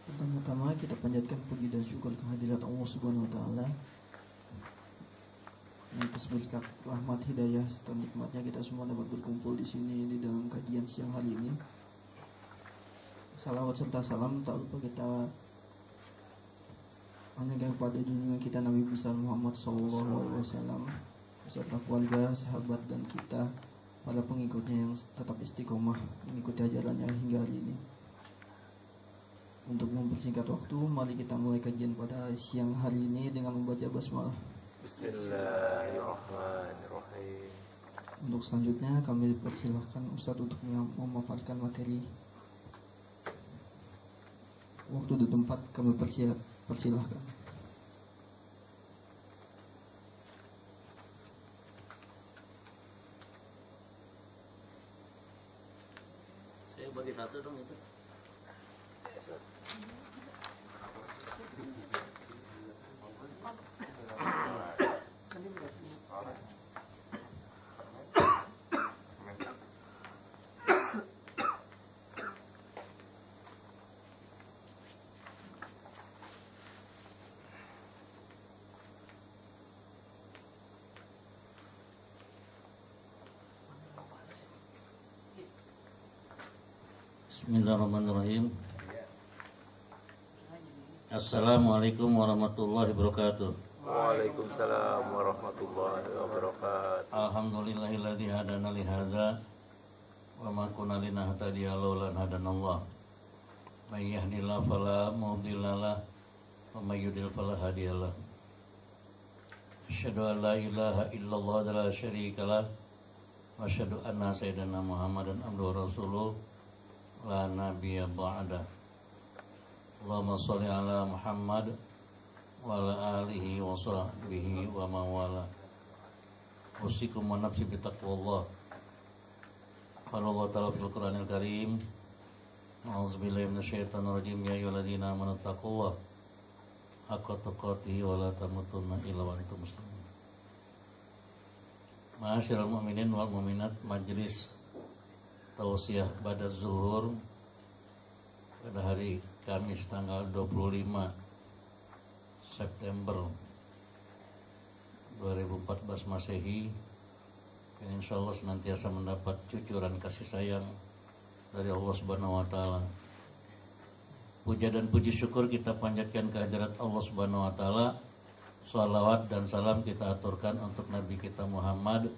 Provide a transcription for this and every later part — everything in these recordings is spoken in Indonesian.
Pertama-tama kita panjatkan puji dan syukur kehadirat Allah Subhanahu wa taala. Atas berkat rahmat hidayah serta nikmatnya kita semua dapat berkumpul di sini di dalam kajian siang hari ini. Salawat serta salam tak lupa kita panjatkan kepada junjungan kita Nabi besar Muhammad SAW beserta keluarga, sahabat dan kita para pengikutnya yang tetap istiqomah mengikuti ajarannya hingga hari ini. Untuk mempersingkat waktu, mari kita mulai kajian pada siang hari ini dengan membaca basmalah. Bismillahirrahmanirrahim. Untuk selanjutnya kami dipersilahkan Ustadz untuk memaparkan materi. Waktu di tempat kami persilahkan. Saya bagi satu dong itu. Bismillahirrahmanirrahim. Assalamualaikum warahmatullahi wabarakatuh. Waalaikumsalam warahmatullahi wabarakatuh. Alhamdulillahilladzi hadana li hadza wa ma kunna linahtadiya laula an hadanallah. May yahdihillahu fala mudhillalah wa may yudlil fala hadiyalah. Asyhadu an la ilaha illallah wa la syarikalah wa asyhadu anna sayyidina Muhammadan abduhu wa rasuluh la nabiyya ba'da. Allahumma sholli ala Muhammad wa ala alihi wa sahbihi wa mawala. Usikum wa nafsi bitaqwallah. Qala Allah ta'ala fil Qur'anil Karim, a'udzubillahi minasyaitonir rajim, ya ayyuhalladzina amanu taqullaha haqqa tuqatih wa la tamutunna illa wa antum muslimun. Ma'asyiral mu'minin wal mu'minat, majelis tausiah pada zuhur pada hari Kamis tanggal 25 September 2014 Masehi, yang insya Allah senantiasa mendapat cucuran kasih sayang dari Allah Subhanahu wa taala. Puja dan puji syukur kita panjatkan kehadirat Allah Subhanahu wa taala. Shalawat dan salam kita aturkan untuk Nabi kita Muhammad.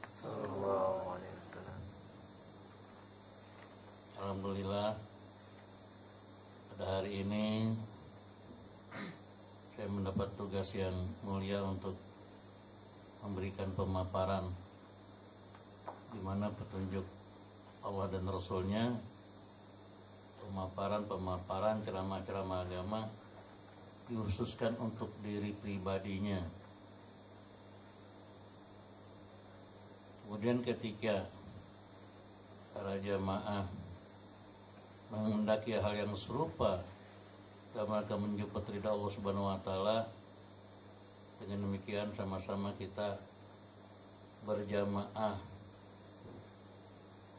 Alhamdulillah, pada hari ini saya mendapat tugas yang mulia untuk memberikan pemaparan di mana petunjuk Allah dan Rasulnya, pemaparan ceramah-ceramah agama dikhususkan untuk diri pribadinya. Kemudian ketika para jamaah menghendaki hal yang serupa dalam rangka menjemput ridha Allah Subhanahu wa taala, dengan demikian sama-sama kita berjamaah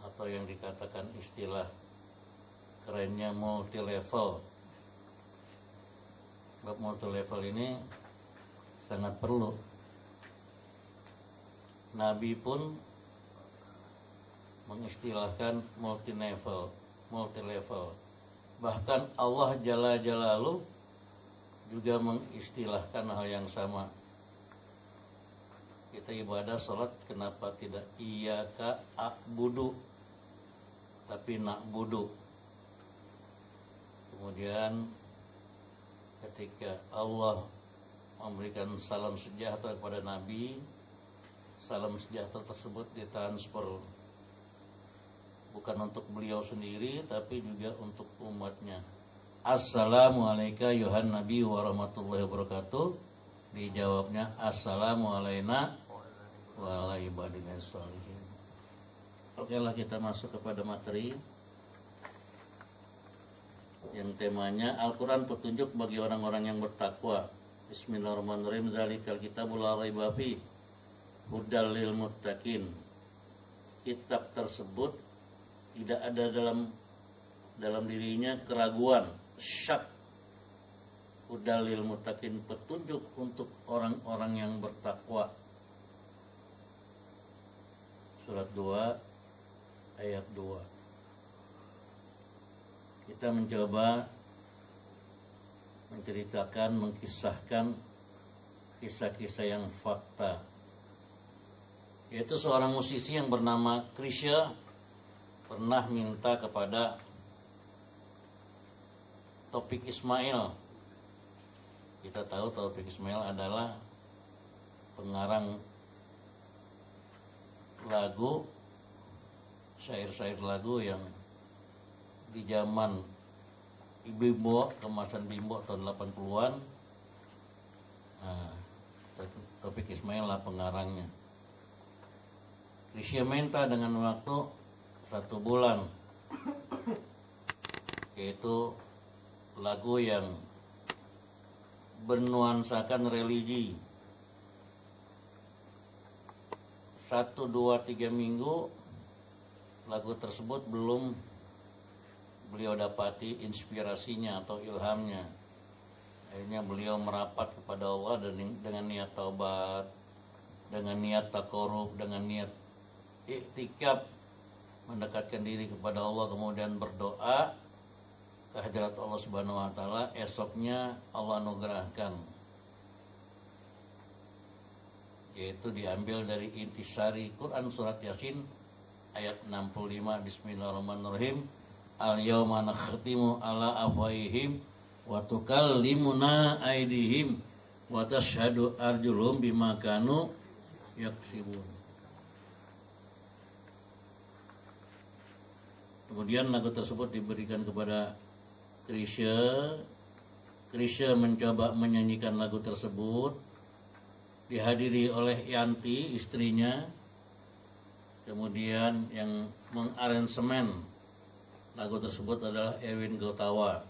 atau yang dikatakan istilah kerennya multi level. Bab multi level ini sangat perlu. Nabi pun mengistilahkan multi level. Bahkan Allah Jalla Jalaluhu juga mengistilahkan hal yang sama. Kita ibadah sholat, kenapa tidak iyyaka a'budu, tapi na'budu. Kemudian ketika Allah memberikan salam sejahtera kepada Nabi, salam sejahtera tersebut ditransfer bukan untuk beliau sendiri, tapi juga untuk umatnya. Assalamualaikum yuhan Nabi warahmatullahi wabarakatuh. Dijawabnya Assalamualaikum wa ala ibadina sholihin. Oke lah, kita masuk kepada materi yang temanya Al-Quran petunjuk bagi orang-orang yang bertakwa. Bismillahirrahmanirrahim. Zalikal kitabul la raiba fi hudal lil muttaqin. Kitab tersebut tidak ada dalam dirinya keraguan, syak hudalil muttaqin, petunjuk untuk orang-orang yang bertakwa. Surat 2 ayat 2. Kita mencoba menceritakan, mengkisahkan kisah-kisah yang fakta, yaitu seorang musisi yang bernama Krisya pernah minta kepada Taufik Ismail. Kita tahu Taufik Ismail adalah pengarang lagu, syair-syair lagu yang di zaman Bimbo, kemasan Bimbo tahun 80-an. Nah, Taufik Ismail lah pengarangnya. Krisya minta dengan waktu 1 bulan, yaitu lagu yang bernuansakan religi. 1, 2, 3 minggu lagu tersebut belum beliau dapati inspirasinya atau ilhamnya. Akhirnya beliau merapat kepada Allah dengan niat taubat, dengan niat takorub, dengan niat iktikaf, mendekatkan diri kepada Allah, kemudian berdoa ke hadirat Allah Subhanahu wa taala. Esoknya Allah anugerahkan, yaitu diambil dari intisari Quran surat Yasin ayat 65. Bismillahirrahmanirrahim. Al-yawma nakhtimu ala afwahihim wa tukallimuna aydihim wa tashhadu arjuluhum bima kanu yaksibun. Kemudian lagu tersebut diberikan kepada Krisya. Krisya mencoba menyanyikan lagu tersebut, dihadiri oleh Yanti, istrinya. Kemudian yang mengaransemen lagu tersebut adalah Erwin Gotawa.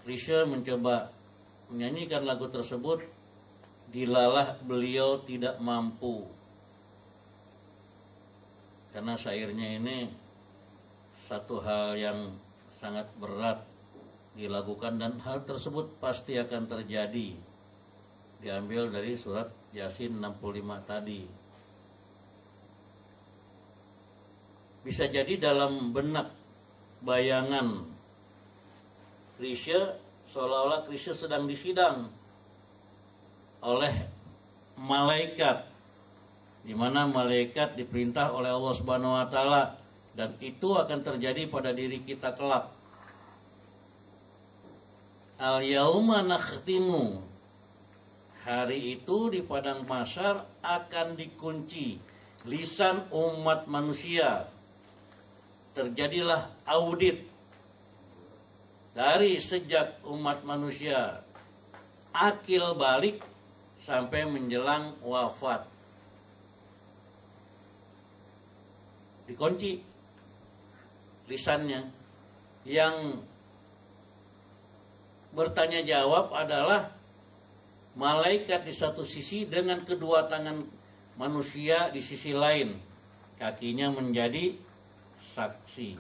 Krisya mencoba menyanyikan lagu tersebut, dilalah beliau tidak mampu, karena syairnya ini satu hal yang sangat berat dilakukan, dan hal tersebut pasti akan terjadi. Diambil dari surat Yasin 65 tadi. Bisa jadi dalam benak bayangan Krisya, seolah-olah Krisya sedang disidang oleh malaikat, di mana malaikat diperintah oleh Allah Subhanahu wa taala, dan itu akan terjadi pada diri kita kelak. Al-yauma nakhtimu, hari itu di padang mahsyar akan dikunci lisan umat manusia. Terjadilah audit dari sejak umat manusia akil balik sampai menjelang wafat. Dikunci lisannya. Yang bertanya jawab adalah malaikat di satu sisi dengan kedua tangan manusia di sisi lain. Kakinya menjadi saksi.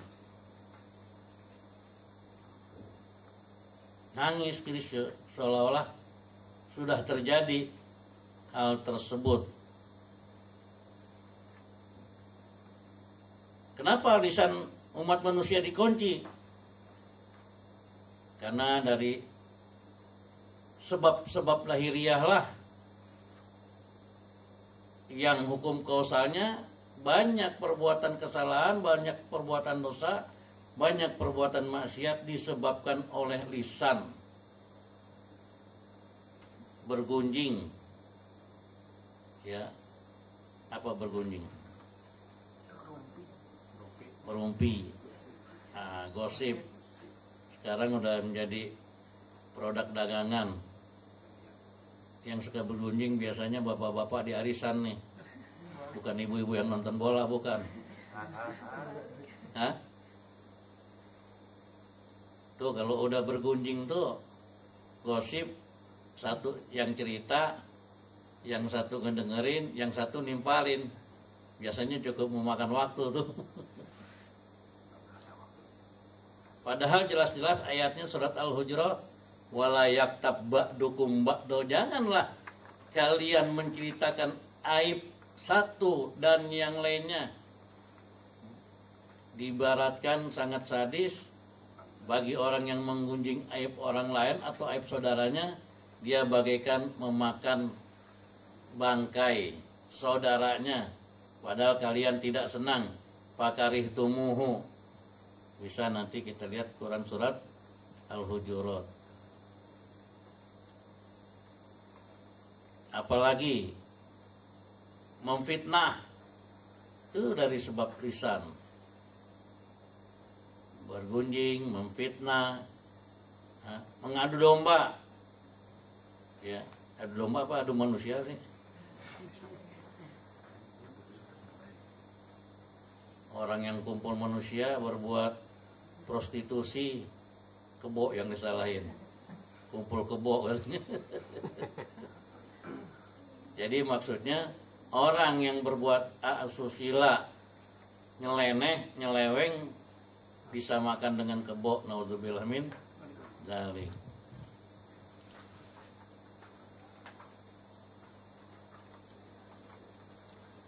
Nangis Krisya, seolah-olah sudah terjadi hal tersebut. Kenapa lisan umat manusia dikunci? Karena dari sebab-sebab lahiriah lah yang hukum kausalnya banyak perbuatan kesalahan, banyak perbuatan dosa, banyak perbuatan maksiat disebabkan oleh lisan. Bergunjing. Ya. Apa bergunjing? Merumpi. Nah, gosip. Sekarang udah menjadi produk dagangan. Yang suka bergunjing biasanya bapak-bapak di arisan nih. Bukan ibu-ibu yang nonton bola, bukan. Hah? Tuh kalau udah bergunjing tuh gosip, satu yang cerita, yang satu ngedengerin, yang satu nimpalin. Biasanya cukup memakan waktu tuh. Padahal jelas-jelas ayatnya surat Al-Hujurat, wala yaktab ba'dukum ba'do, janganlah kalian menceritakan aib satu dan yang lainnya. Diibaratkan sangat sadis bagi orang yang menggunjing aib orang lain atau aib saudaranya, dia bagaikan memakan bangkai saudaranya, padahal kalian tidak senang. Pakarih tumuhu, bisa nanti kita lihat Quran surat Al-Hujurat. Apalagi memfitnah, itu dari sebab lisan. Bergunjing, memfitnah, mengadu domba. Ya, adu domba apa adu manusia sih? Orang yang kumpul manusia berbuat prostitusi, kebo yang disalahin. Kumpul kebo katanya. Jadi maksudnya orang yang berbuat asusila, nyeleneh, nyeleweng, disamakan dengan kebo. Naudzubillah min dzalik.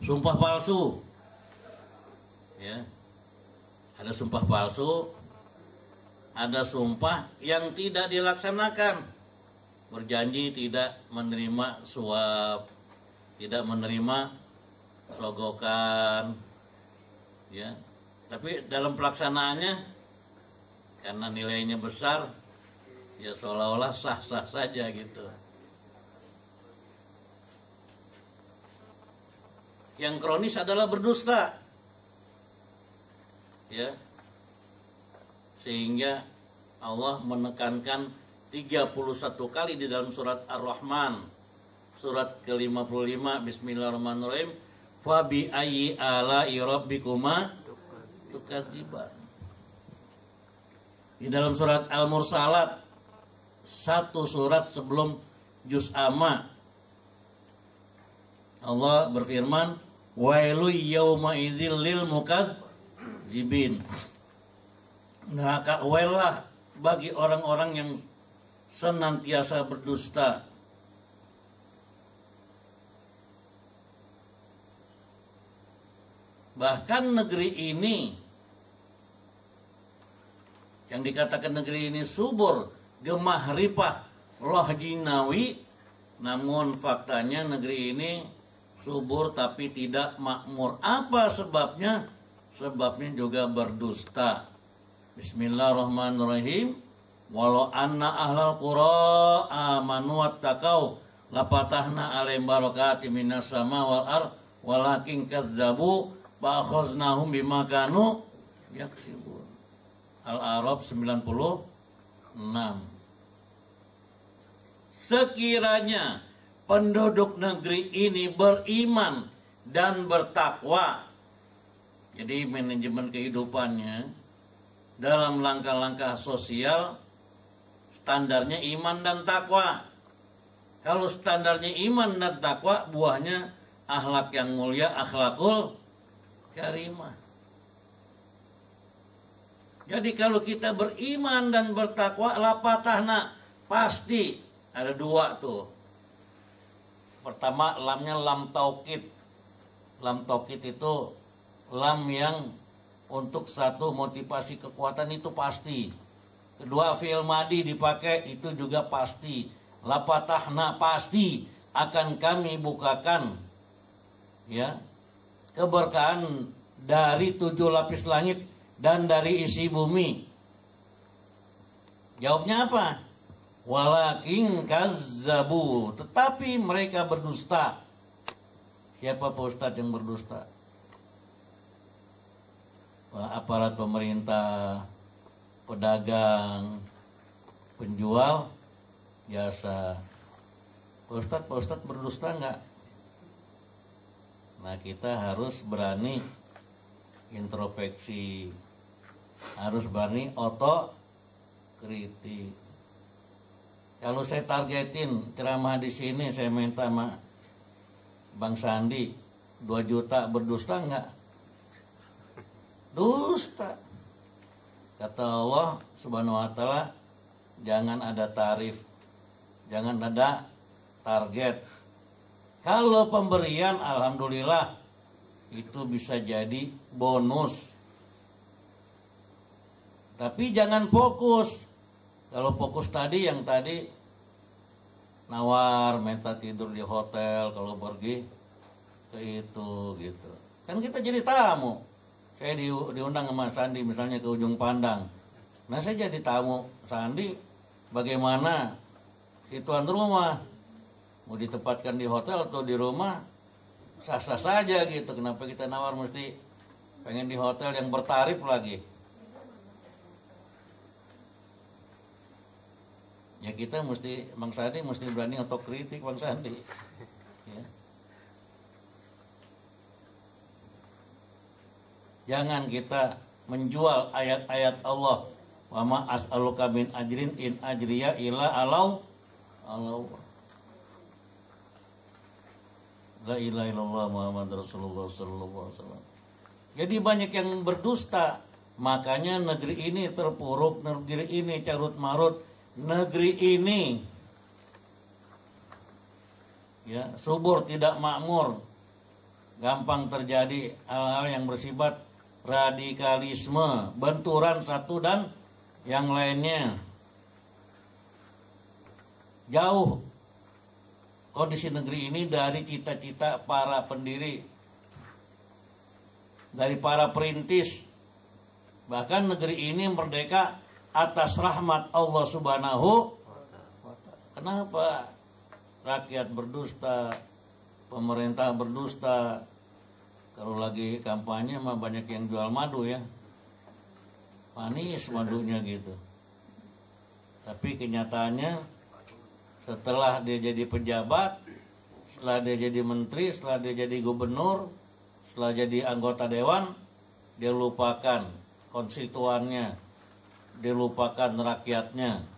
Sumpah palsu. Ya. Ada sumpah palsu, ada sumpah yang tidak dilaksanakan. Berjanji tidak menerima suap, tidak menerima sogokan, ya. Tapi dalam pelaksanaannya karena nilainya besar, ya seolah-olah sah-sah saja gitu. Yang kronis adalah berdusta, ya. Sehingga Allah menekankan 31 kali di dalam surat Ar-Rahman, surat ke-55, Bismillahirrahmanirrahim, fa bi ayyi ala'i rabbikuma tukadziban. Di dalam surat Al-Mursalat, satu surat sebelum juz amma, Allah berfirman, wailu yauma idzil lil mukadzibin. Neraka welah bagi orang-orang yang senantiasa berdusta. Bahkan negeri ini, yang dikatakan negeri ini subur, gemah ripah, roh jinawi, namun faktanya negeri ini subur tapi tidak makmur. Apa sebabnya? Sebabnya juga berdusta. Bismillahirrahmanirrahim. Walau anna ahlal qura amanu wattaqau lapatahna alaihim barakatim minas sama wal ar walakin kadzabu fa akhaznahum bima kanu yaksibun. Al-A'raf 96. Sekiranya penduduk negeri ini beriman dan bertakwa, jadi manajemen kehidupannya dalam langkah-langkah sosial standarnya iman dan takwa. Kalau standarnya iman dan takwa, buahnya akhlak yang mulia, akhlakul karimah. Jadi kalau kita beriman dan bertakwa, lapatahna, pasti ada dua tuh. Pertama, lamnya lam taukid. Lam taukid itu lam yang untuk satu motivasi kekuatan, itu pasti. Kedua, fi'il madi dipakai, itu juga pasti. Lapatahna, pasti akan kami bukakan, ya, keberkahan dari 7 lapis langit dan dari isi bumi. Jawabnya apa? Walakin kazzabu, tetapi mereka berdusta. Siapa Pak Ustadz yang berdusta? Aparat pemerintah, pedagang, penjual jasa. Pak Ustadz berdusta enggak? Nah, kita harus berani introspeksi, harus berani otokritik. Kalau saya targetin ceramah di sini, saya minta sama Bang Sandi 2 juta, berdusta enggak? Dusta. Kata Allah Subhanahu wa taala, jangan ada tarif, jangan ada target. Kalau pemberian alhamdulillah itu bisa jadi bonus. Tapi jangan fokus. Kalau fokus tadi yang tadi nawar, minta tidur di hotel kalau pergi ke itu gitu. Kan kita jadi tamu. Saya diundang sama Sandi misalnya ke Ujung Pandang. Nah saya jadi tamu Sandi, bagaimana si tuan rumah mau ditempatkan di hotel atau di rumah sah-sah saja gitu. Kenapa kita nawar mesti pengen di hotel yang bertarif lagi? Ya kita mesti, Bang Sandi mesti berani otokritik Bang Sandi. Ya. Jangan kita menjual ayat-ayat Allah. Wa ma as'aluka min ajrin in ajriya illa Allah. La ilaha illallah Muhammad Rasulullah sallallahu alaihi wasallam. Jadi banyak yang berdusta. Makanya negeri ini terpuruk, negeri ini carut marut, negeri ini ya subur tidak makmur, gampang terjadi hal-hal yang bersifat radikalisme, benturan satu dan yang lainnya. Jauh kondisi negeri ini dari cita-cita para pendiri, dari para perintis. Bahkan negeri ini merdeka atas rahmat Allah Subhanahu. Kenapa rakyat berdusta, pemerintah berdusta? Kalau lagi kampanye mah banyak yang jual madu ya, manis madunya gitu. Tapi kenyataannya setelah dia jadi pejabat, setelah dia jadi menteri, setelah dia jadi gubernur, setelah jadi anggota dewan, dia lupakan konstituannya, dia lupakan rakyatnya.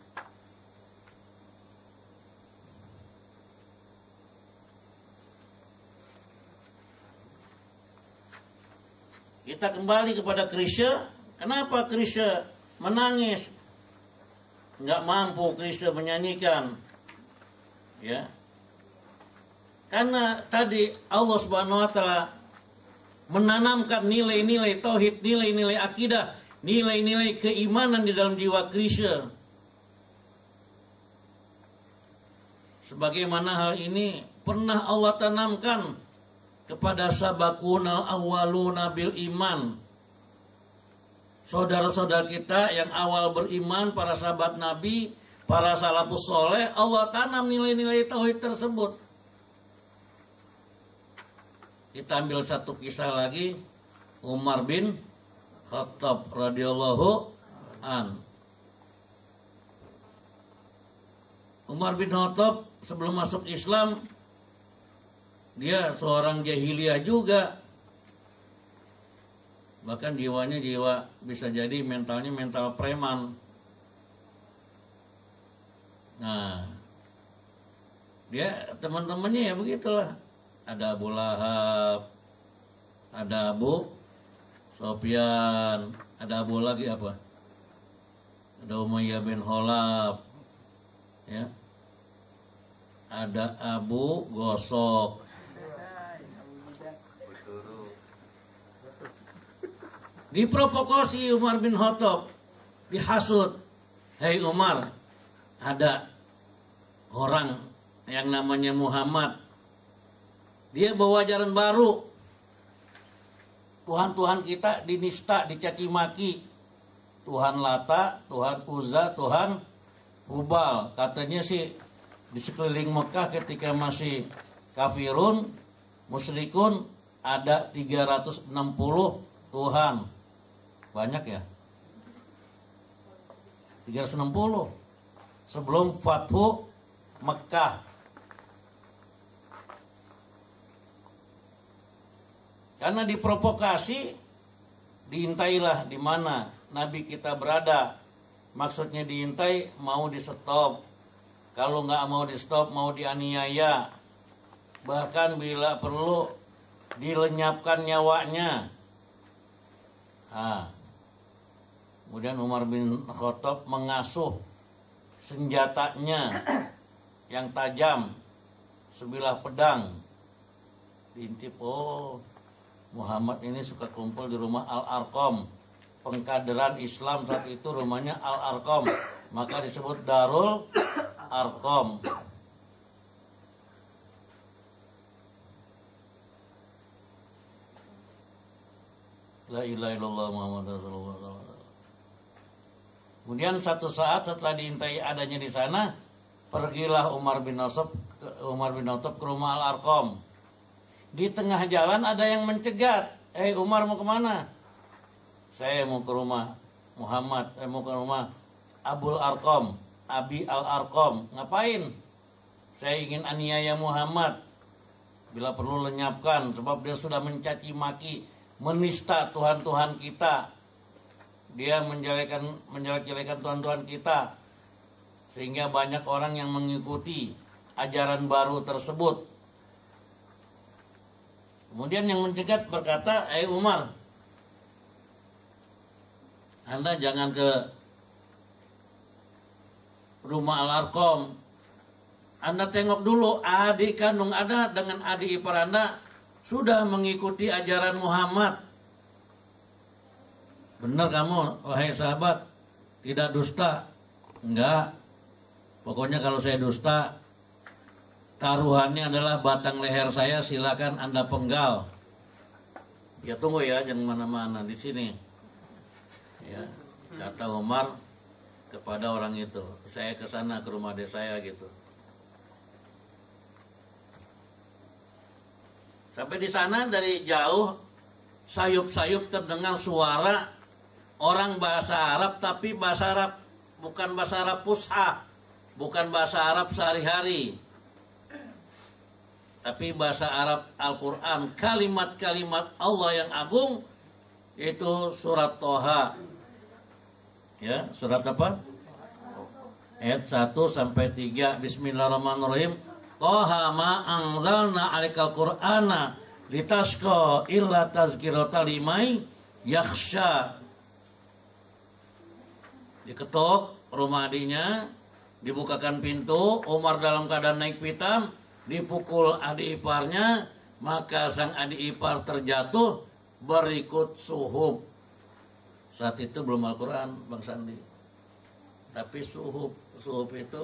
Kita kembali kepada Krisya. Kenapa Krisya menangis? Nggak mampu Krisya menyanyikan. Ya. Karena tadi Allah Subhanahu wa taala menanamkan nilai-nilai tauhid, nilai-nilai akidah, nilai-nilai keimanan di dalam jiwa Krisya. Sebagaimana hal ini pernah Allah tanamkan kepada sabakunal awwaluna bil iman. Saudara-saudara kita yang awal beriman, para sahabat Nabi, para salafus soleh, Allah tanam nilai-nilai tauhid tersebut. Kita ambil satu kisah lagi, Umar bin Khattab radhiyallahu an. Umar bin Khattab sebelum masuk Islam, dia seorang jahiliyah juga. Bahkan jiwanya jiwa, bisa jadi mentalnya mental preman. Nah, dia teman-temannya ya begitulah. Ada Abu Lahab, ada Abu Sofyan, ada Abu lagi apa? Ada Umayyah bin Khalaf, ya. Ada Abu Gosok. Diprovokasi Umar bin Khattab, dihasut. Hei Umar, ada orang yang namanya Muhammad. Dia bawa ajaran baru. Tuhan-Tuhan kita dinista, dicaci maki. Tuhan Lata, Tuhan Uzza, Tuhan Hubal. Katanya sih di sekeliling Mekah ketika masih kafirun, musyrikun, ada 360 Tuhan. Banyak ya? 360 sebelum Fathu Mekah. Karena diprovokasi, diintailah di mana Nabi kita berada. Maksudnya diintai, mau di stop. Kalau nggak mau di stop, mau dianiaya. Bahkan bila perlu dilenyapkan nyawanya. Nah, Kemudian Umar bin Khattab mengasuh senjatanya yang tajam, sebilah pedang. Diintip, oh Muhammad ini suka kumpul di rumah Al-Arqam. Pengkaderan Islam saat itu rumahnya Al-Arqam, maka disebut Darul Arqam. La ilaha illallah Muhammad Rasulullah. Kemudian satu saat setelah diintai adanya di sana, pergilah Umar bin Khattab ke rumah Al-Arqam. Di tengah jalan ada yang mencegat. Umar mau kemana? Saya mau ke rumah Muhammad, mau ke rumah Abul Arqam, Abi Al-Arqam. Ngapain? Saya ingin aniaya Muhammad. Bila perlu lenyapkan, sebab dia sudah mencaci maki, menista Tuhan-Tuhan kita. Dia menjelek-jelekan Tuhan-Tuhan kita. Sehingga banyak orang yang mengikuti ajaran baru tersebut. Kemudian yang mencegat berkata, Umar, Anda jangan ke rumah Al-Arqam. Anda tengok dulu adik kandung Anda dengan adik ipar Anda sudah mengikuti ajaran Muhammad. Benar kamu, wahai sahabat, tidak dusta? Enggak. Pokoknya kalau saya dusta, taruhannya adalah batang leher saya, silakan Anda penggal. Ya tunggu ya, jangan mana-mana di sini. Ya, kata Umar kepada orang itu, saya ke sana ke rumah adik saya gitu. Sampai di sana dari jauh sayup-sayup terdengar suara orang bahasa Arab, tapi bahasa Arab bukan bahasa Arab fusha, bukan bahasa Arab sehari-hari, tapi bahasa Arab Al-Quran, kalimat-kalimat Allah yang agung, yaitu surat Toha. Ya, surat apa? Ayat 1 sampai 3. Bismillahirrahmanirrahim. Toha ma anzalna 'alaikal Qur'ana litasqa illa tazkiratan liman yakhsha. Diketok rumah adiknya, dibukakan pintu, Umar dalam keadaan naik pitam, dipukul adik iparnya, maka sang adik ipar terjatuh berikut suhub. Saat itu belum Al-Quran, Bang Sandi, tapi suhub itu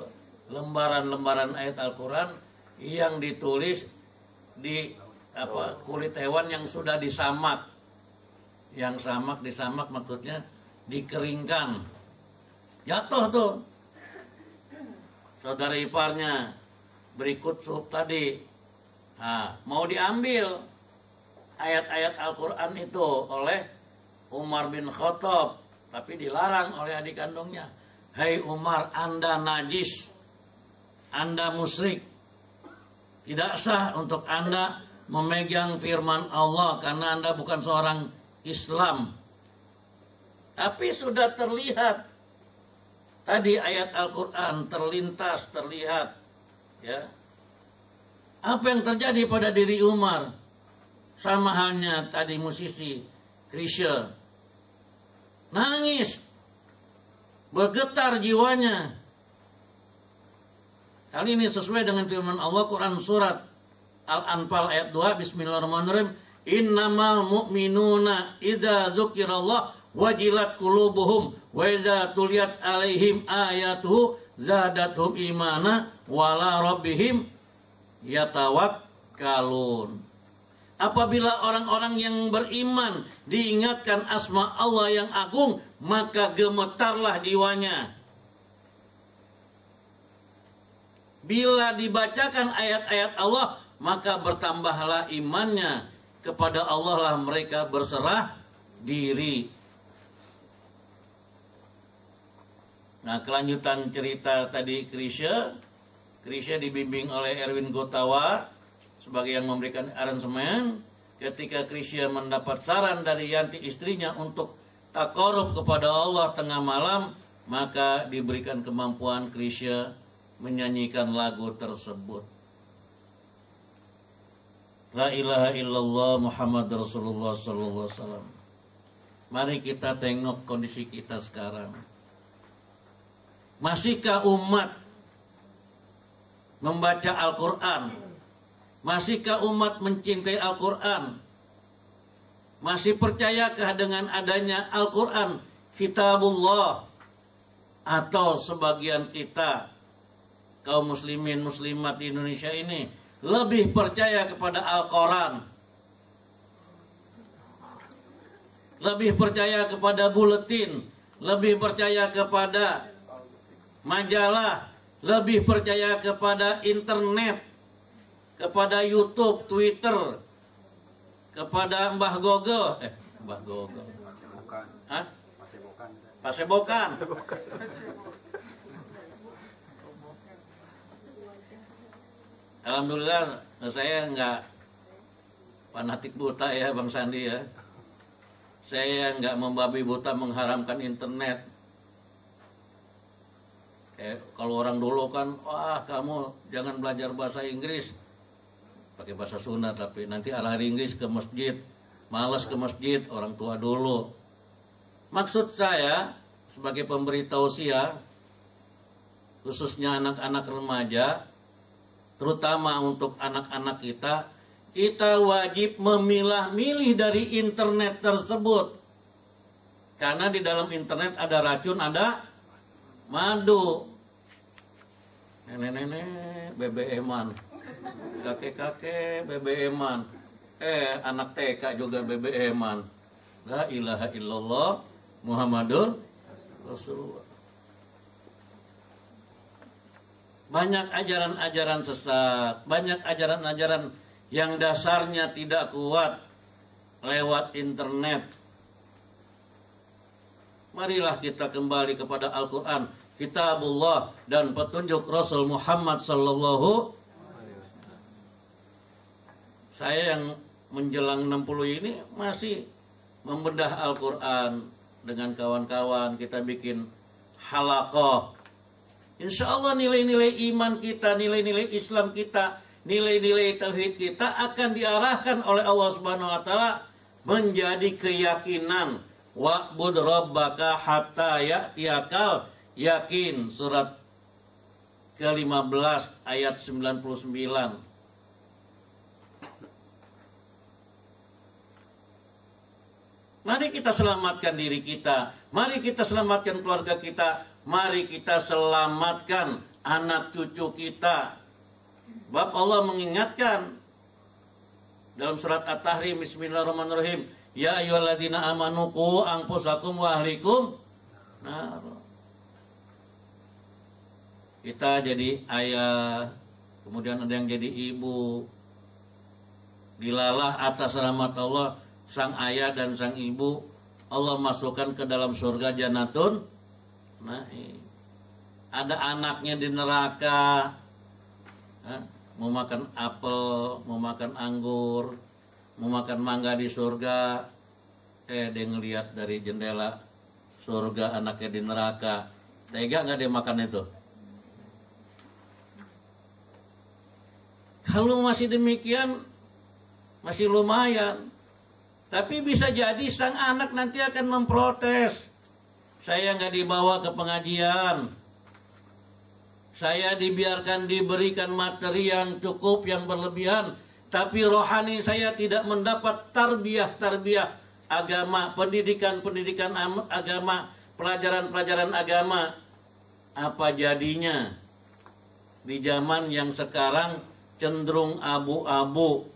lembaran-lembaran ayat Al-Quran yang ditulis di kulit hewan yang sudah disamak. Yang disamak maksudnya dikeringkan. Jatuh tuh saudara iparnya berikut suhub tadi. Mau diambil ayat-ayat Al-Quran itu oleh Umar bin Khattab, tapi dilarang oleh adik kandungnya. Hai Umar, Anda najis, Anda musyrik, tidak sah untuk Anda memegang firman Allah karena Anda bukan seorang Islam. Tapi sudah terlihat tadi ayat Al-Quran terlihat, ya. Apa yang terjadi pada diri Umar? Sama halnya tadi musisi Krisya, nangis, bergetar jiwanya. Hal ini sesuai dengan firman Allah Quran surat Al-Anfal ayat 2. Bismillahirrahmanirrahim. Innamal mu'minuna idza dzukirallah wajilat qulubuhum wa idza tuliyat alaihim ayatuhu zadatuhum imana wala rabbihim yatawakkalun. Apabila orang-orang yang beriman diingatkan asma Allah yang agung, maka gemetarlah jiwanya. Bila dibacakan ayat-ayat Allah, maka bertambahlah imannya. Kepada Allah lah mereka berserah diri. Nah, kelanjutan cerita tadi Krisya dibimbing oleh Erwin Gotawa sebagai yang memberikan aransemen. Ketika Krisya mendapat saran dari Yanti istrinya untuk takarub kepada Allah tengah malam, maka diberikan kemampuan Krisya menyanyikan lagu tersebut. La ilaha illallah Muhammad Rasulullah sallallahu alaihi wasallam. Mari kita tengok kondisi kita sekarang. Masihkah umat membaca Al-Quran? Masihkah umat mencintai Al-Quran? Masih percayakah dengan adanya Al-Quran, Kitabullah? Atau sebagian kita, kaum muslimin muslimat di Indonesia ini, lebih percaya kepada Al-Quran, lebih percaya kepada buletin, lebih percaya kepada majalah, lebih percaya kepada internet, kepada YouTube, Twitter, kepada Mbah Google, Mbah Google, Hah? Pasebokan. Alhamdulillah saya enggak fanatik buta ya Bang Sandi ya. Saya enggak membabi buta mengharamkan internet. Kalau orang dulu kan, wah kamu jangan belajar bahasa Inggris, pakai bahasa Sunda, tapi nanti arah Inggris ke masjid, malas ke masjid, orang tua dulu. Maksud saya sebagai pemberi tausiah, khususnya anak-anak remaja, terutama untuk anak-anak kita wajib memilah-milih dari internet tersebut. Karena di dalam internet ada racun, ada madu. Nenek-nenek BBM-an, kakek-kakek BBM-an, anak TK juga BBM-an. La ilaha illallah Muhammadur Rasulullah. Banyak ajaran-ajaran sesat, banyak ajaran-ajaran yang dasarnya tidak kuat lewat internet. Marilah kita kembali kepada Al-Quran, Kitabullah, dan petunjuk Rasul Muhammad sallallahu. Saya yang menjelang 60 ini masih membedah Al-Quran dengan kawan-kawan. Kita bikin halaqah. Insya Allah nilai-nilai iman kita, nilai-nilai Islam kita, nilai-nilai tauhid kita akan diarahkan oleh Allah Subhanahu wa taala menjadi keyakinan. Wa'bud rabbaka hatta ya'tiyakal yakin, surat ke-15 ayat 99. Mari kita selamatkan diri kita, mari kita selamatkan keluarga kita, mari kita selamatkan anak cucu kita. Bab Allah mengingatkan dalam surat At-Tahrim, Bismillahirrahmanirrahim, ya ayyuhalladzina amanu qu anfusakum wa ahlikum nar. Kita jadi ayah, kemudian ada yang jadi ibu. Dilalah atas rahmat Allah sang ayah dan sang ibu, Allah masukkan ke dalam surga Jannatun Naim. Ada anaknya di neraka, mau makan apel, mau makan anggur, mau makan mangga di surga, dia ngelihat dari jendela surga anaknya di neraka. Tega nggak dia makan itu? Kalau masih demikian, masih lumayan. Tapi bisa jadi sang anak nanti akan memprotes. Saya nggak dibawa ke pengajian. Saya dibiarkan diberikan materi yang cukup, yang berlebihan. Tapi rohani saya tidak mendapat tarbiyah agama, pendidikan agama, pelajaran agama. Apa jadinya? Di zaman yang sekarang cenderung abu-abu.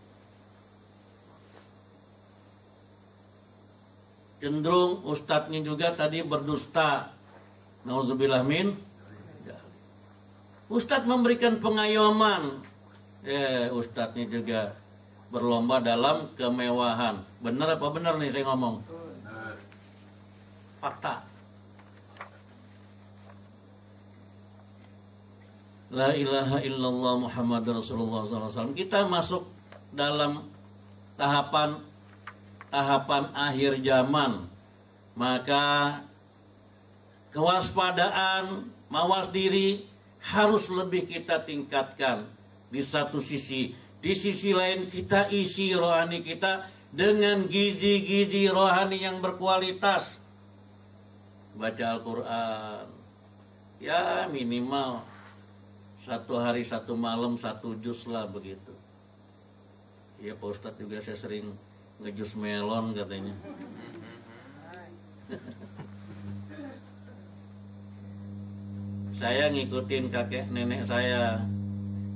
Cenderung ustadznya juga tadi berdusta. Nauzubillah min. Ustadz memberikan pengayoman. Ustadznya juga berlomba dalam kemewahan. Benar apa benar nih saya ngomong? Fakta. La ilaha illallah Muhammadur Rasulullah SAW. Kita masuk dalam tahapan akhir zaman, maka kewaspadaan, mawas diri harus lebih kita tingkatkan. Di satu sisi, di sisi lain kita isi rohani kita dengan gizi-gizi rohani yang berkualitas. Baca Al-Quran, ya minimal 1 hari 1 malam 1 juz lah begitu. Ya Pak Ustadz juga saya sering ngejus melon katanya. Saya ngikutin kakek nenek saya.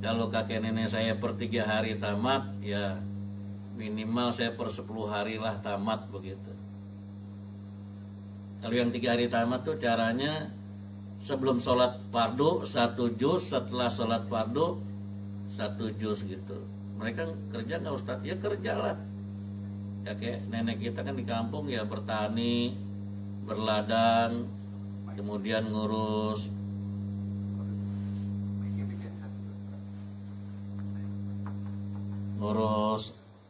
Kalau kakek nenek saya per 3 hari tamat, ya minimal saya per 10 hari lah tamat begitu. Kalau yang 3 hari tamat tuh caranya sebelum sholat fardu 1 juz, setelah sholat fardu 1 juz gitu. Mereka kerja nggak Ustadz? Ya kerjalah. Kakek nenek kita kan di kampung ya bertani, berladang, kemudian ngurus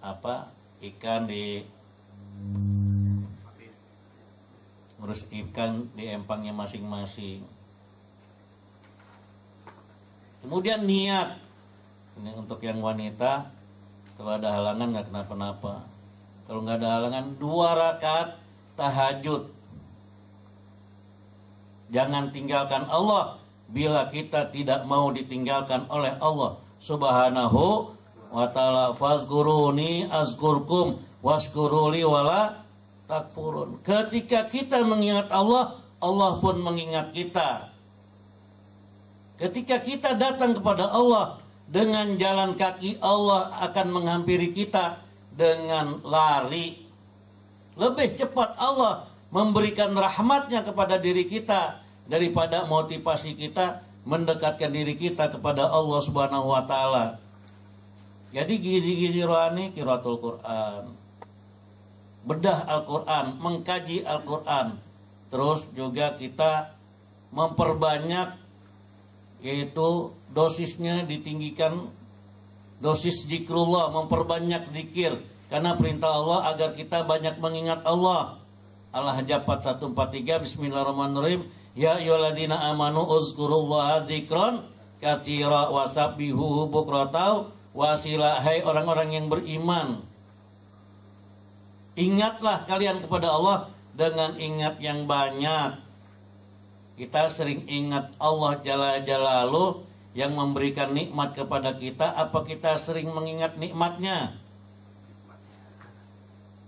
apa ikan di empangnya masing-masing. Kemudian niat ini untuk yang wanita, kalau ada halangan nggak kenapa-napa. Kalau nggak ada halangan 2 rakaat tahajud. Jangan tinggalkan Allah bila kita tidak mau ditinggalkan oleh Allah Subhanahu wa ta'ala. Fazkuruni azkurkum waskuruli wala takfurun. Ketika kita mengingat Allah, Allah pun mengingat kita. Ketika kita datang kepada Allah dengan jalan kaki, Allah akan menghampiri kita dengan lari. Lebih cepat Allah memberikan rahmatnya kepada diri kita daripada motivasi kita mendekatkan diri kita kepada Allah Subhanahu wa ta'ala. Jadi gizi-gizi rohani, qiraatul Quran, bedah Al-Quran, mengkaji Al-Quran. Terus juga kita memperbanyak, yaitu dosisnya ditinggikan, dosis zikrullah, memperbanyak zikir. Karena perintah Allah agar kita banyak mengingat Allah. Al-Ahzab 4143, Bismillahirrahmanirrahim. Ya ayyuhalladzina amanu uzkurullaha zikron katsira wasabbihuhu bukratan wasila. Hai orang-orang yang beriman, ingatlah kalian kepada Allah dengan ingat yang banyak. Kita sering ingat Allah Jalla Jalaluhu yang memberikan nikmat kepada kita. Apa kita sering mengingat nikmatnya?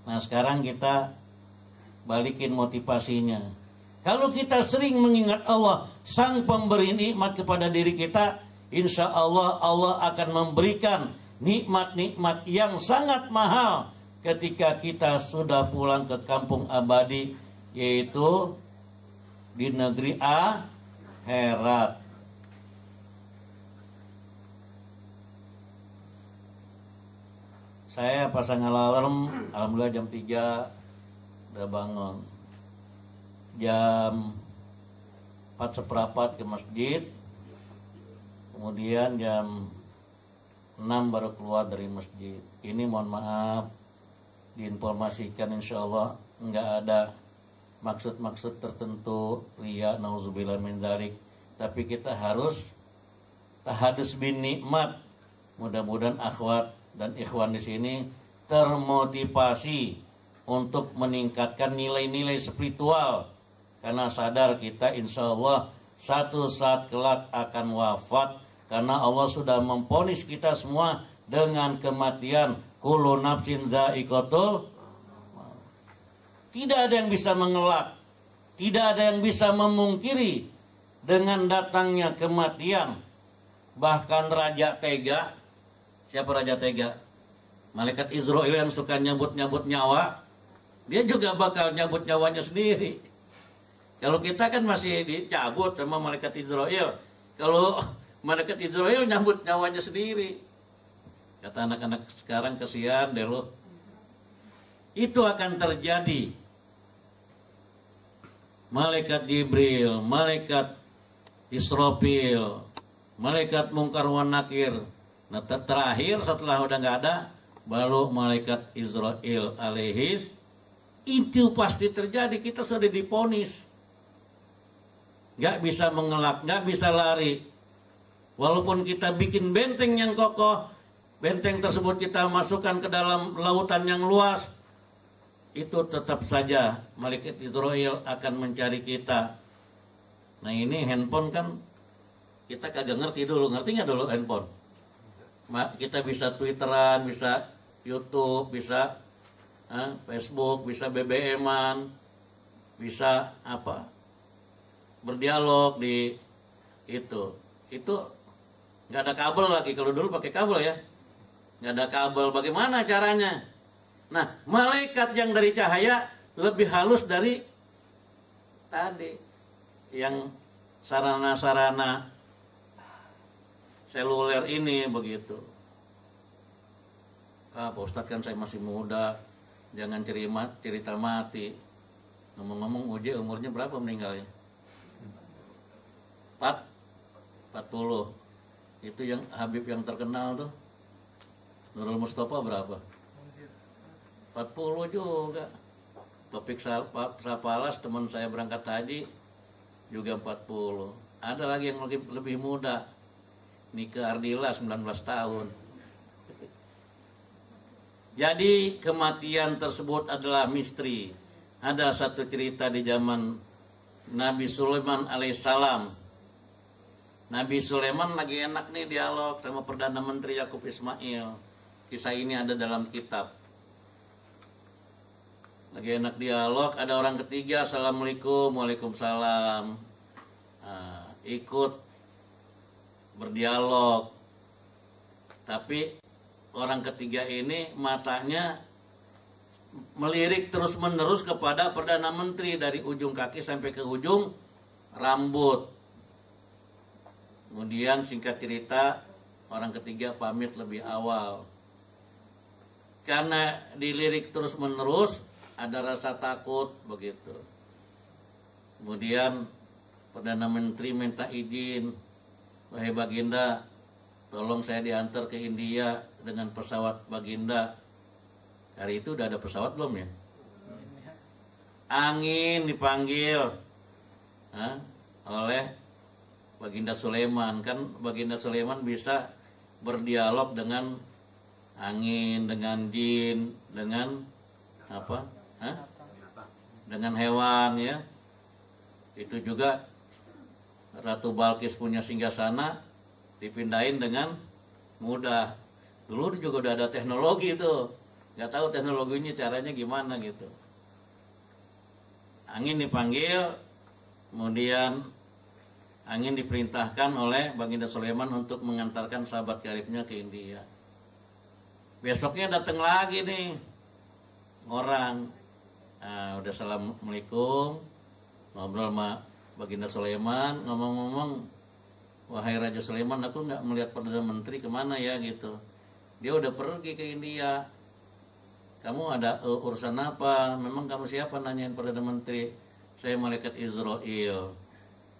Nah sekarang kita balikin motivasinya. Kalau kita sering mengingat Allah, sang pemberi nikmat kepada diri kita, insya Allah Allah akan memberikan nikmat-nikmat yang sangat mahal ketika kita sudah pulang ke kampung abadi, yaitu di negeri akhirat. Saya pasang alarm, alhamdulillah jam 3 udah bangun. Jam 4:15 ke masjid. Kemudian jam 6 baru keluar dari masjid. Ini mohon maaf, diinformasikan insya Allah nggak ada maksud-maksud tertentu, riya, nauzubillah min dzalik. Tapi kita harus tahadus bin nikmat. Mudah-mudahan akhwat dan ikhwan di sini termotivasi untuk meningkatkan nilai-nilai spiritual. Karena sadar kita insya Allah satu saat kelak akan wafat. Karena Allah sudah memvonis kita semua dengan kematian. Kullu nafsin dha'iqatul. Tidak ada yang bisa mengelak, tidak ada yang bisa memungkiri dengan datangnya kematian. Bahkan Raja Tega, siapa Raja Tega? Malaikat Israel yang suka nyabut-nyabut nyawa, dia juga bakal nyabut nyawanya sendiri. Kalau kita kan masih dicabut sama malaikat Israel. Kalau malaikat Israel nyambut nyawanya sendiri. Kata anak-anak sekarang, kesian deh lo. Itu akan terjadi. Malaikat Jibril, malaikat Israfil, malaikat Munkar wa Nakir. Nah terakhir setelah udah nggak ada, baru malaikat Israel alaihis. Itu pasti terjadi. Kita sudah diponis. Nggak bisa mengelak, nggak bisa lari. Walaupun kita bikin benteng yang kokoh, benteng tersebut kita masukkan ke dalam lautan yang luas, itu tetap saja malaikat Israel akan mencari kita. Nah ini handphone kan kita kagak ngerti dulu, ngerti nggak dulu handphone? Kita bisa Twitteran, bisa YouTube, bisa Facebook, bisa BBM-an, bisa apa? Berdialog di itu nggak ada kabel lagi. Kalau dulu pakai kabel ya, nggak ada kabel. Bagaimana caranya? Nah, malaikat yang dari cahaya lebih halus dari tadi yang sarana-sarana seluler ini begitu. Pak Ustadz kan saya masih muda, jangan cerita mati. Ngomong-ngomong Uji umurnya berapa meninggalnya? 40. Itu yang Habib yang terkenal tuh, Nurul Mustafa berapa? 40 juga. Topik Sapalas teman saya berangkat haji juga 40. Ada lagi yang lebih muda, Nika Ardila 19 tahun. Jadi kematian tersebut adalah misteri. Ada satu cerita di zaman Nabi Sulaiman alaihissalam. Nabi Sulaiman lagi enak nih dialog sama Perdana Menteri Yakub Ismail. Kisah ini ada dalam kitab. Lagi enak dialog, ada orang ketiga, assalamualaikum, waalaikumsalam. Ikut berdialog. Tapi orang ketiga ini matanya melirik terus menerus kepada Perdana Menteri dari ujung kaki sampai ke ujung rambut. Kemudian singkat cerita, orang ketiga pamit lebih awal. Karena dilirik terus menerus, ada rasa takut begitu. Kemudian Perdana Menteri minta izin, wahai Baginda, tolong saya diantar ke India dengan pesawat Baginda. Hari itu udah ada pesawat belum ya? Angin dipanggil oleh Baginda Sulaiman. Kan Baginda Sulaiman bisa berdialog dengan angin, dengan jin, dengan apa? Dengan hewan ya. Itu juga Ratu Balkis punya singgasana dipindahin dengan mudah. Dulu juga udah ada teknologi itu, nggak tahu teknologinya caranya gimana gitu. Angin dipanggil, kemudian angin diperintahkan oleh Baginda Sulaiman untuk mengantarkan sahabat karibnya ke India. Besoknya datang lagi nih orang, udah assalamualaikum, ngobrol sama Baginda Sulaiman, ngomong-ngomong, wahai Raja Sulaiman, aku nggak melihat Perdana Menteri kemana ya gitu. Dia udah pergi ke India. Kamu ada urusan apa? Memang kamu siapa nanyain Perdana Menteri? Saya malaikat Israel.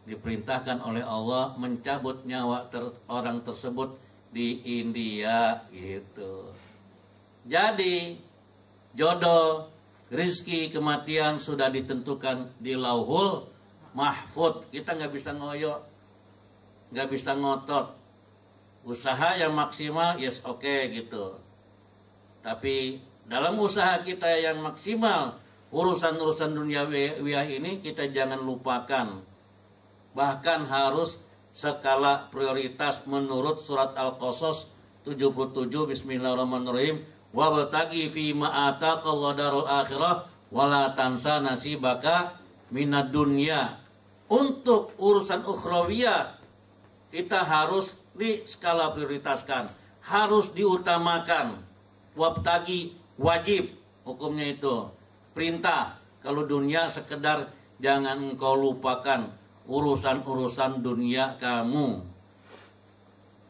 Diperintahkan oleh Allah mencabut nyawa orang tersebut di India gitu. Jadi jodoh, rizki, kematian sudah ditentukan di Lauhul Mahfud. Kita nggak bisa ngoyo, nggak bisa ngotot. Usaha yang maksimal, yes oke gitu. Tapi dalam usaha kita yang maksimal, urusan-urusan duniawiah ini kita jangan lupakan. Bahkan harus skala prioritas menurut surat Al-Qasas 77, Bismillahirrahmanirrahim. Wabtaghi fi ma ataqallahu darul akhirah wala tansa nasibaka minad dunya. Untuk urusan ukhrawiyah kita harus di skala prioritaskan, harus diutamakan. Wabtagi wajib, hukumnya itu perintah. Kalau dunia sekedar jangan engkau lupakan urusan-urusan dunia kamu.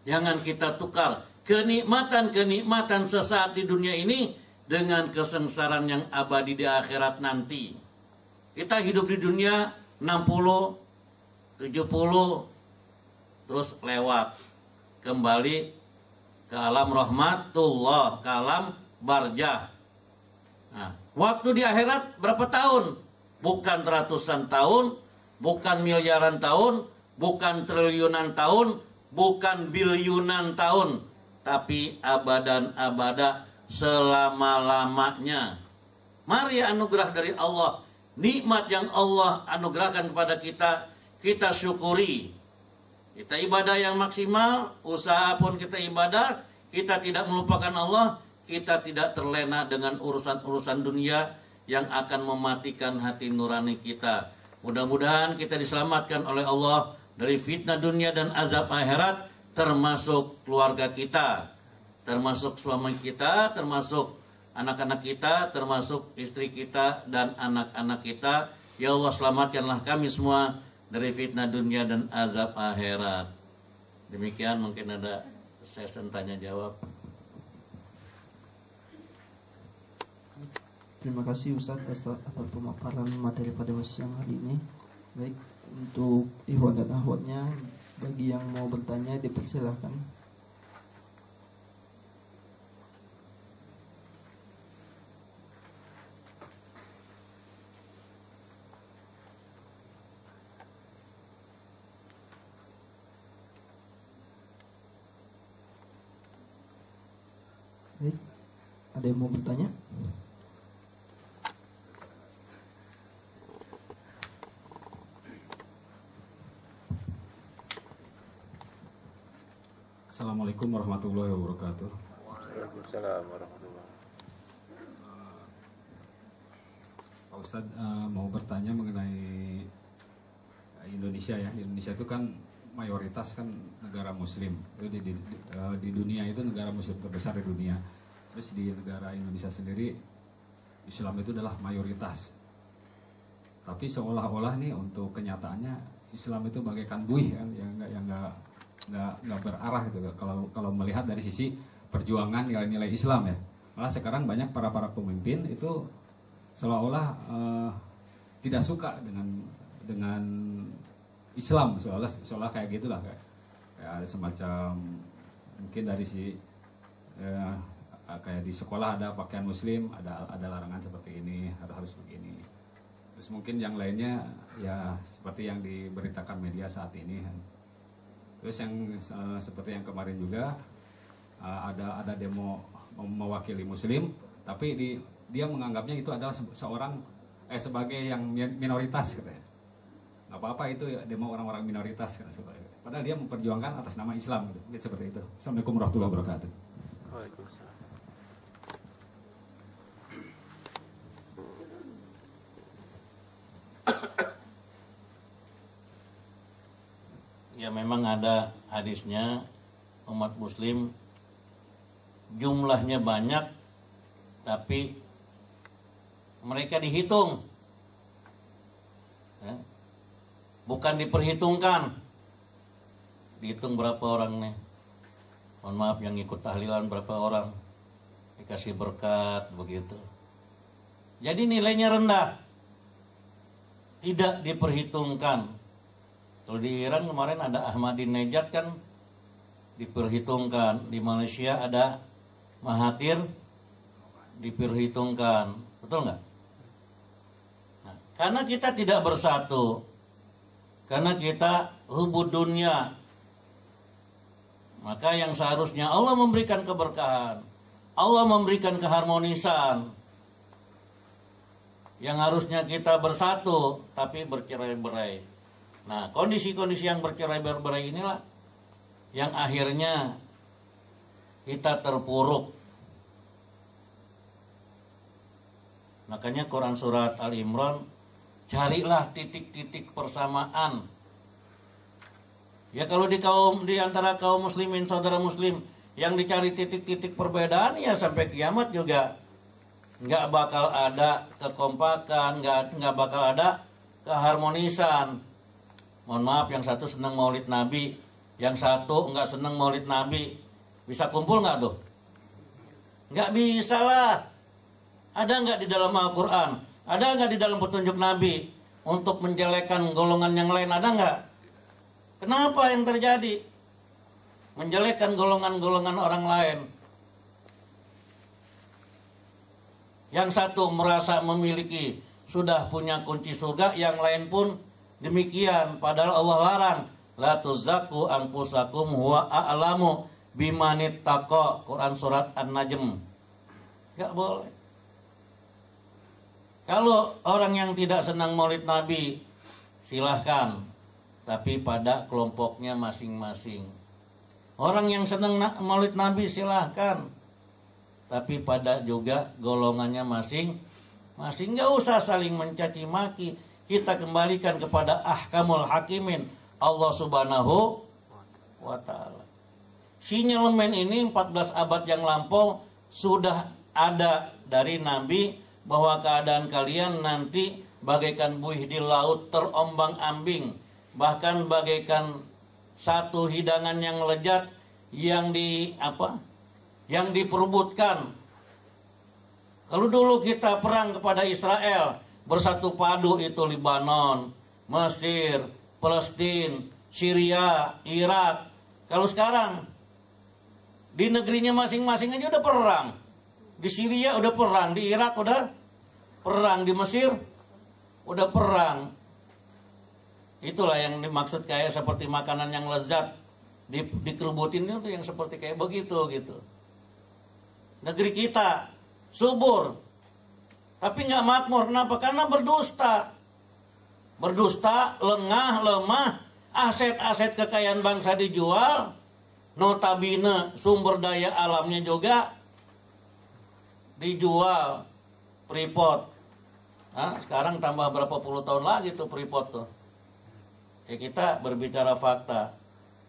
Jangan kita tukar kenikmatan sesaat di dunia ini dengan kesengsaraan yang abadi di akhirat nanti. Kita hidup di dunia 60, 70, terus lewat. Kembali ke alam rahmatullah, ke alam barzah. Nah, waktu di akhirat berapa tahun? Bukan ratusan tahun, bukan miliaran tahun, bukan triliunan tahun, bukan biliunan tahun. tapi abadan abada, selama-lamanya. Mari anugerah dari Allah, nikmat yang Allah anugerahkan kepada kita, kita syukuri. Kita ibadah yang maksimal, usaha pun kita ibadah, kita tidak melupakan Allah, kita tidak terlena dengan urusan-urusan dunia yang akan mematikan hati nurani kita. Mudah-mudahan kita diselamatkan oleh Allah dari fitnah dunia dan azab akhirat, termasuk keluarga kita, termasuk suami kita, termasuk anak-anak kita, termasuk istri kita dan anak-anak kita. Ya Allah, selamatkanlah kami semua dari fitnah dunia dan azab akhirat. Demikian, mungkin ada sesi tanya jawab. Terima kasih Ustadz atas pemaparan materi pada siang hari ini. Baik, untuk ikhwan dan akhwatnya, bagi yang mau bertanya dipersilahkan. Baik, ada yang mau bertanya? Assalamualaikum warahmatullahi wabarakatuh. Waalaikumsalam warahmatullahi. Pak Ustadz, mau bertanya mengenai Indonesia ya. Indonesia itu kan mayoritas kan negara Muslim. Di dunia itu negara Muslim terbesar di dunia. Terus di negara Indonesia sendiri Islam itu adalah mayoritas. Tapi seolah-olah nih untuk kenyataannya Islam itu bagaikan buih kan, yang nggak berarah gitu. Kalau melihat dari sisi perjuangan nilai-nilai Islam ya, malah sekarang banyak para pemimpin itu seolah-olah tidak suka dengan Islam, seolah kayak gitulah, kayak ada semacam mungkin dari kayak di sekolah ada pakaian Muslim, ada larangan seperti ini, harus begini. Terus mungkin yang lainnya ya seperti yang diberitakan media saat ini kan. Terus yang seperti yang kemarin juga ada demo mewakili Muslim, tapi dia menganggapnya itu adalah sebagai yang minoritas katanya. Nggak apa-apa itu demo orang-orang minoritas kan, padahal dia memperjuangkan atas nama Islam gitu. Seperti itu. Assalamualaikum warahmatullahi wabarakatuh. Waalaikumsalam. Ya memang ada hadisnya, umat muslim jumlahnya banyak tapi mereka dihitung ya. Bukan diperhitungkan. Dihitung berapa orang nih, mohon maaf yang ikut tahlilan berapa orang, dikasih berkat begitu. Jadi nilainya rendah, tidak diperhitungkan. Kalau di Iran kemarin ada Ahmadinejad kan diperhitungkan, di Malaysia ada Mahathir diperhitungkan, betul nggak? Nah, karena kita tidak bersatu, karena kita hubud dunia, maka yang seharusnya Allah memberikan keberkahan, Allah memberikan keharmonisan, yang harusnya kita bersatu tapi bercerai-berai. Nah, kondisi-kondisi yang bercerai-berai inilah yang akhirnya kita terpuruk. Makanya Quran surat Al-Imran, carilah titik-titik persamaan. Ya kalau di antara kaum muslimin, saudara muslim, yang dicari titik-titik perbedaan, ya sampai kiamat juga nggak bakal ada kekompakan, nggak bakal ada keharmonisan. Mohon maaf, yang satu senang maulid Nabi, yang satu nggak senang maulid Nabi, bisa kumpul nggak tuh? Nggak bisa lah. Ada nggak di dalam Al-Quran? Ada nggak di dalam petunjuk Nabi untuk menjelekkan golongan yang lain? Ada nggak? Kenapa yang terjadi? Menjelekkan golongan-golongan orang lain. Yang satu merasa memiliki, sudah punya kunci surga, yang lain pun demikian. Padahal Allah larang, la tuzakku anfusakum huwa a'lamu bimanit tako, Quran surat An-Najm. Gak boleh. Kalau orang yang tidak senang maulid Nabi, silahkan, tapi pada kelompoknya masing-masing. Orang yang senang maulid Nabi silahkan, tapi pada juga golongannya masing-masing. Gak usah saling mencaci maki. Kita kembalikan kepada ahkamul hakimin, Allah subhanahu wa ta'ala. Sinyalemen ini 14 abad yang lampau sudah ada dari Nabi, bahwa keadaan kalian nanti bagaikan buih di laut terombang-ambing, bahkan bagaikan satu hidangan yang lezat yang diperebutkan. Kalau dulu kita perang kepada Israel, bersatu padu itu Lebanon, Mesir, Palestina, Syria, Irak. Kalau sekarang di negerinya masing-masing aja udah perang. Di Syria udah perang, di Irak udah perang, di Mesir udah perang. Itulah yang dimaksud kayak seperti makanan yang lezat dikerubutin itu yang seperti kayak begitu gitu. Negeri kita subur, tapi nggak makmur. Kenapa? Karena berdusta. Berdusta, lengah, lemah, aset-aset kekayaan bangsa dijual, notabene sumber daya alamnya juga dijual. Freeport. Sekarang tambah berapa puluh tahun lagi tuh Freeport tuh. Ya kita berbicara fakta.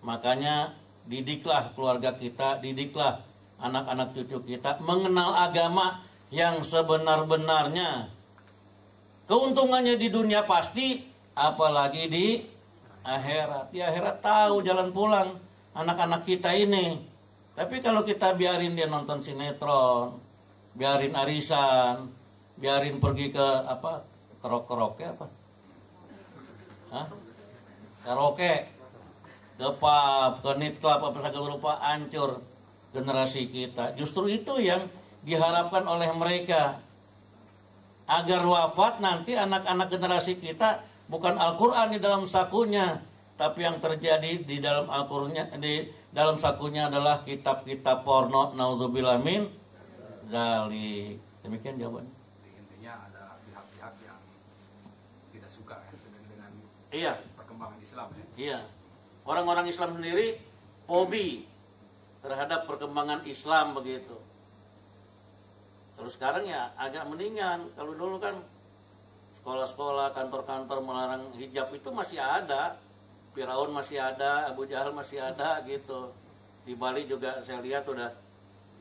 Makanya didiklah keluarga kita, didiklah anak-anak cucu kita mengenal agama yang sebenar-benarnya. Keuntungannya di dunia pasti, apalagi di akhirat. Di akhirat tahu jalan pulang anak-anak kita ini. Tapi kalau kita biarin dia nonton sinetron, biarin arisan, biarin pergi ke karaoke apa? Karaoke, ke pub, ke night club, apa segala rupa, hancur generasi kita. Justru itu yang diharapkan oleh mereka, agar wafat nanti anak-anak generasi kita bukan Al-Quran di dalam sakunya, tapi yang terjadi di dalam Al-Qurannya, di dalam sakunya adalah kitab-kitab porno. Nauzubillah min dzalik. Demikian jawabannya. Intinya ada pihak-pihak yang tidak suka dengan Iya. perkembangan Islam ya. Iya. Orang-orang Islam sendiri fobi terhadap perkembangan Islam begitu. Kalau sekarang ya agak mendingan. Kalau dulu kan sekolah-sekolah, kantor-kantor melarang hijab itu masih ada. Firaun masih ada, Abu Jahal masih ada gitu. Di Bali juga saya lihat udah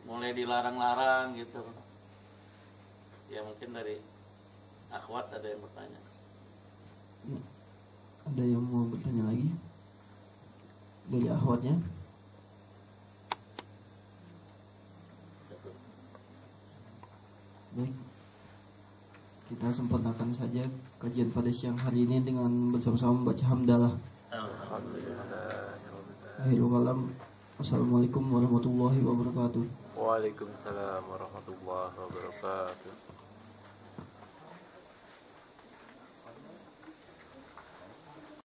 mulai dilarang-larang gitu. Ya mungkin dari akhwat ada yang bertanya. Ya, ada yang mau bertanya lagi dari akhwatnya? Baik, kita sempurnakan saja kajian pada siang hari ini dengan bersama-sama membaca hamdalah. Akhirul kalam. Wassalamualaikum warahmatullahi wabarakatuh. Waalaikumsalam warahmatullahi wabarakatuh.